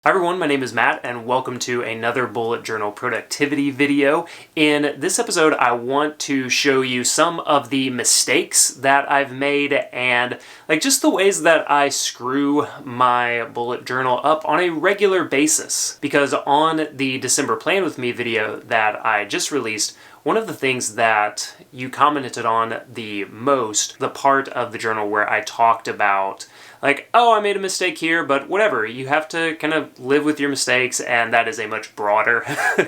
Hi everyone, my name is Matt and welcome to another bullet journal productivity video. In this episode, I want to show you some of the mistakes that I've made and just the ways that I screw my bullet journal up on a regular basis. Because on the December Plan With Me video that I just released, one of the things that you commented on the most, the part of the journal where I talked about oh, I made a mistake here, but whatever. You have to kind of live with your mistakes, and that is a much broader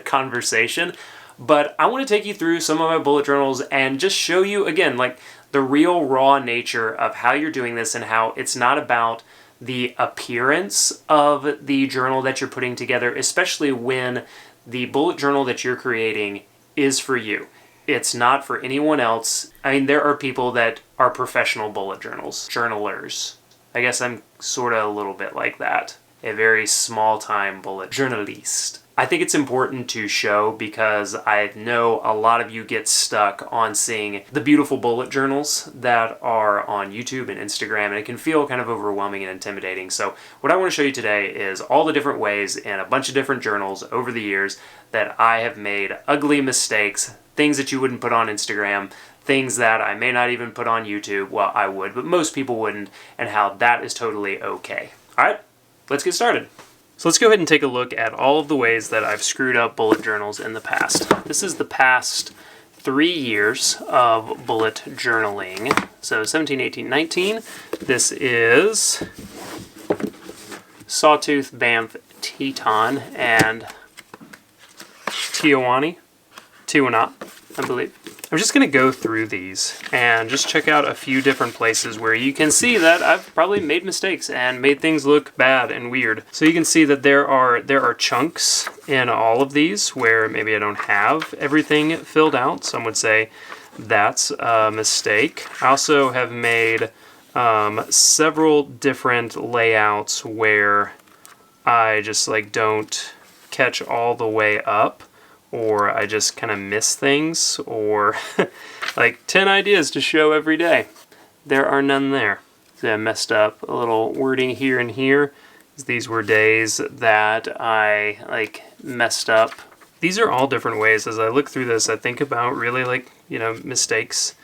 conversation. But I want to take you through some of my bullet journals and just show you, again, the real raw nature of how you're doing this and how it's not about the appearance of the journal that you're putting together, especially when the bullet journal that you're creating is for you. It's not for anyone else. I mean, there are people that are professional bullet journalers. I guess I'm sort of a little bit like that. A very small-time bullet journalist. I think it's important to show because I know a lot of you get stuck on seeing the beautiful bullet journals that are on YouTube and Instagram, and it can feel kind of overwhelming and intimidating. So what I want to show you today is all the different ways in a bunch of different journals over the years that I have made ugly mistakes, things that you wouldn't put on Instagram, things that I may not even put on YouTube. Well, I would, but most people wouldn't, and how that is totally okay. All right, let's get started. So let's go ahead and take a look at all of the ways that I've screwed up bullet journals in the past. This is the past 3 years of bullet journaling. So 17, 18, 19. This is Sawtooth, Banff, Teton, and Tijuana, I believe. I'm just going to go through these and just check out a few different places where you can see that I've probably made mistakes and made things look bad and weird. So you can see that there are chunks in all of these where maybe I don't have everything filled out. Some would say that's a mistake. I also have made several different layouts where I just don't catch all the way up, or I just kind of miss things, or 10 ideas to show every day. There are none there. So I messed up a little wording here and here. These were days that I messed up. These are all different ways. As I look through this, I think about really mistakes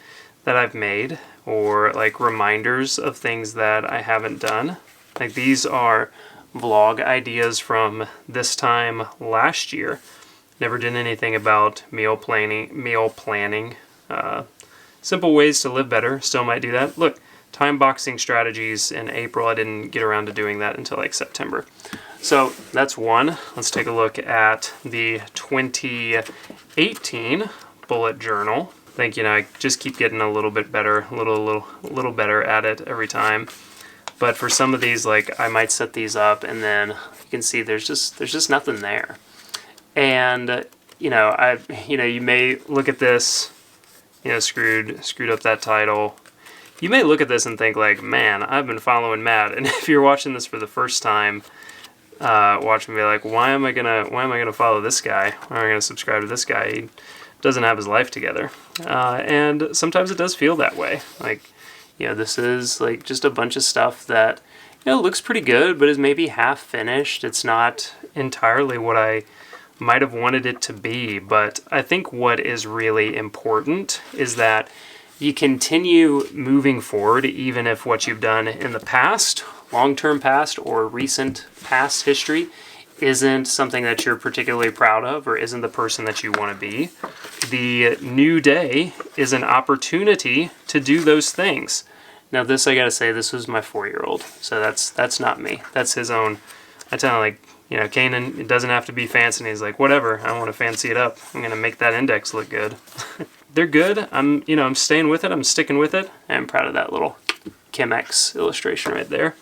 that I've made, or reminders of things that I haven't done. These are vlog ideas from this time last year. Never did anything about meal planning. Simple ways to live better. Still might do that. Look, time boxing strategies in April. I didn't get around to doing that until September. So that's one. Let's take a look at the 2018 bullet journal. I think, I just keep getting a little bit better, a little better at it every time. But for some of these, I might set these up and then you can see there's just nothing there. And, you may look at this, screwed up that title. You may look at this and think man, I've been following Matt. And if you're watching this for the first time, watching me why am I gonna follow this guy? Why am I gonna subscribe to this guy? He doesn't have his life together. And sometimes it does feel that way. This is just a bunch of stuff that, looks pretty good, but is maybe half finished. It's not entirely what I might have wanted it to be, but I think what is really important is that you continue moving forward even if what you've done in the past, long-term past or recent past history, isn't something that you're particularly proud of or isn't the person that you want to be. The new day is an opportunity to do those things. Now this, I gotta say, this was my 4-year-old, so that's not me. That's his own. I tell him Kanan, it doesn't have to be fancy. And he's whatever, I want to fancy it up. I'm going to make that index look good. They're good. I'm staying with it. I'm sticking with it. I'm proud of that little Chemex illustration right there.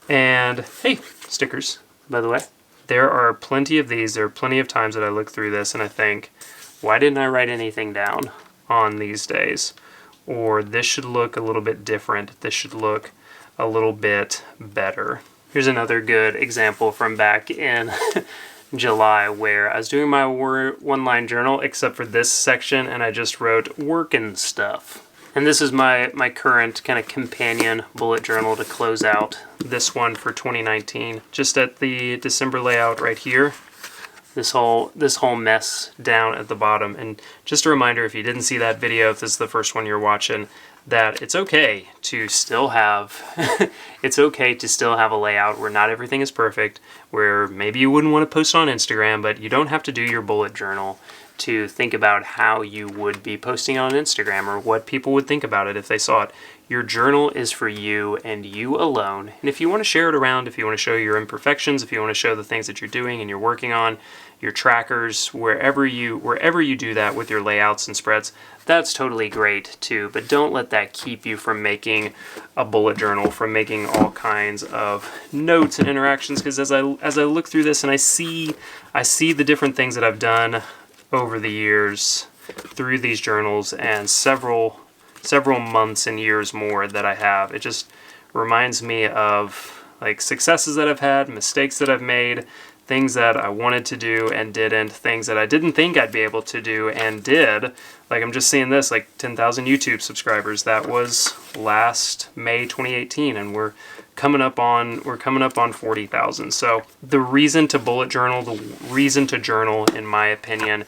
And hey, stickers, by the way. There are plenty of these. There are plenty of times that I look through this and I think, why didn't I write anything down on these days? Or this should look a little bit different. This should look a little bit better. Here's another good example from back in July where I was doing my one-line journal except for this section and I just wrote work and stuff. And this is my current kind of companion bullet journal to close out this one for 2019. Just at the December layout right here, this whole mess down at the bottom. And just a reminder, if you didn't see that video, if this is the first one you're watching, that it's okay to still have it's okay to still have a layout where not everything is perfect, where maybe you wouldn't want to post on Instagram, but you don't have to do your bullet journal to think about how you would be posting on Instagram or what people would think about it if they saw it. Your journal is for you and you alone. And if you want to share it around, if you want to show your imperfections, if you want to show the things that you're doing and you're working on, your trackers, wherever you do that with your layouts and spreads, that's totally great too. But don't let that keep you from making a bullet journal, from making all kinds of notes and interactions. Because as I look through this and I see the different things that I've done over the years through these journals and several months and years more that I have, it just reminds me of like successes that I've had, mistakes that I've made, things that I wanted to do and didn't, things that I didn't think I'd be able to do and did. Like I'm just seeing this, like 10,000 YouTube subscribers. That was last May 2018, and we're coming up on 40,000. So the reason to bullet journal, the reason to journal, in my opinion,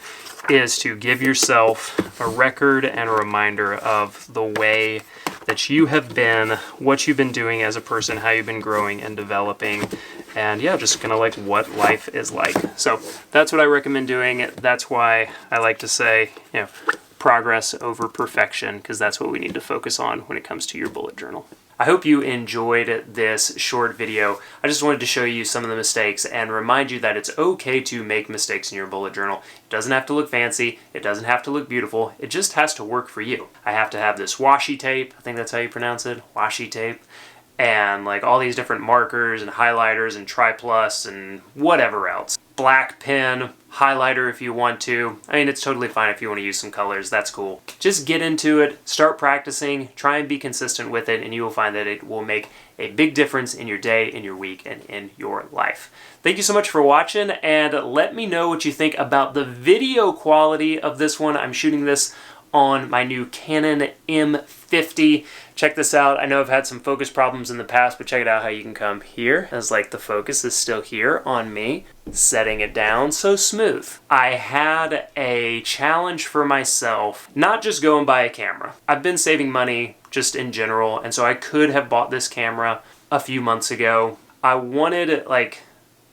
is to give yourself a record and a reminder of the way that you have been, what you've been doing as a person, how you've been growing and developing, and yeah, just kind of like what life is like. So that's what I recommend doing. That's why I like to say, you know, progress over perfection, because that's what we need to focus on when it comes to your bullet journal. I hope you enjoyed this short video. I just wanted to show you some of the mistakes and remind you that it's okay to make mistakes in your bullet journal. It doesn't have to look fancy. It doesn't have to look beautiful. It just has to work for you. I have to have this washi tape. I think that's how you pronounce it, washi tape. And like all these different markers and highlighters and tri-plus and whatever else. Black pen, highlighter if you want to. I mean, it's totally fine if you want to use some colors. That's cool. Just get into it, start practicing, try and be consistent with it, and you will find that it will make a big difference in your day, in your week, and in your life. Thank you so much for watching, and let me know what you think about the video quality of this one. I'm shooting this on my new Canon M50. Check this out. I know I've had some focus problems in the past, but check it out how you can come here. As like the focus is still here on me, setting it down so smooth. I had a challenge for myself, not just go and buy a camera. I've been saving money just in general, and so I could have bought this camera a few months ago. I wanted like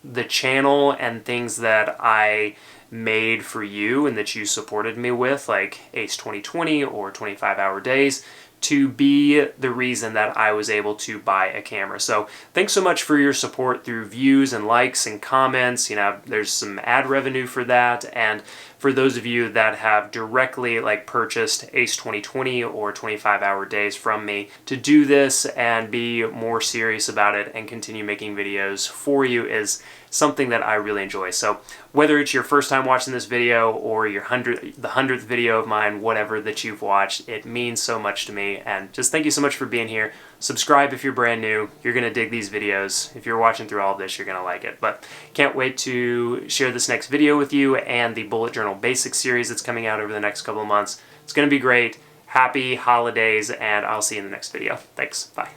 the channel and things that I made for you and that you supported me with, like Ace 2020 or 25 Hour Days, to be the reason that I was able to buy a camera. So thanks so much for your support through views and likes and comments. You know, there's some ad revenue for that, and for those of you that have directly like purchased Ace 2020 or 25 Hour Days from me, to do this and be more serious about it and continue making videos for you is something that I really enjoy. So whether it's your first time watching this video or the 100th video of mine, whatever that you've watched, it means so much to me. And just thank you so much for being here. Subscribe if you're brand new. You're going to dig these videos. If you're watching through all of this, you're going to like it. But can't wait to share this next video with you and the Bullet Journal Basics series that's coming out over the next couple of months. It's going to be great. Happy holidays, and I'll see you in the next video. Thanks. Bye.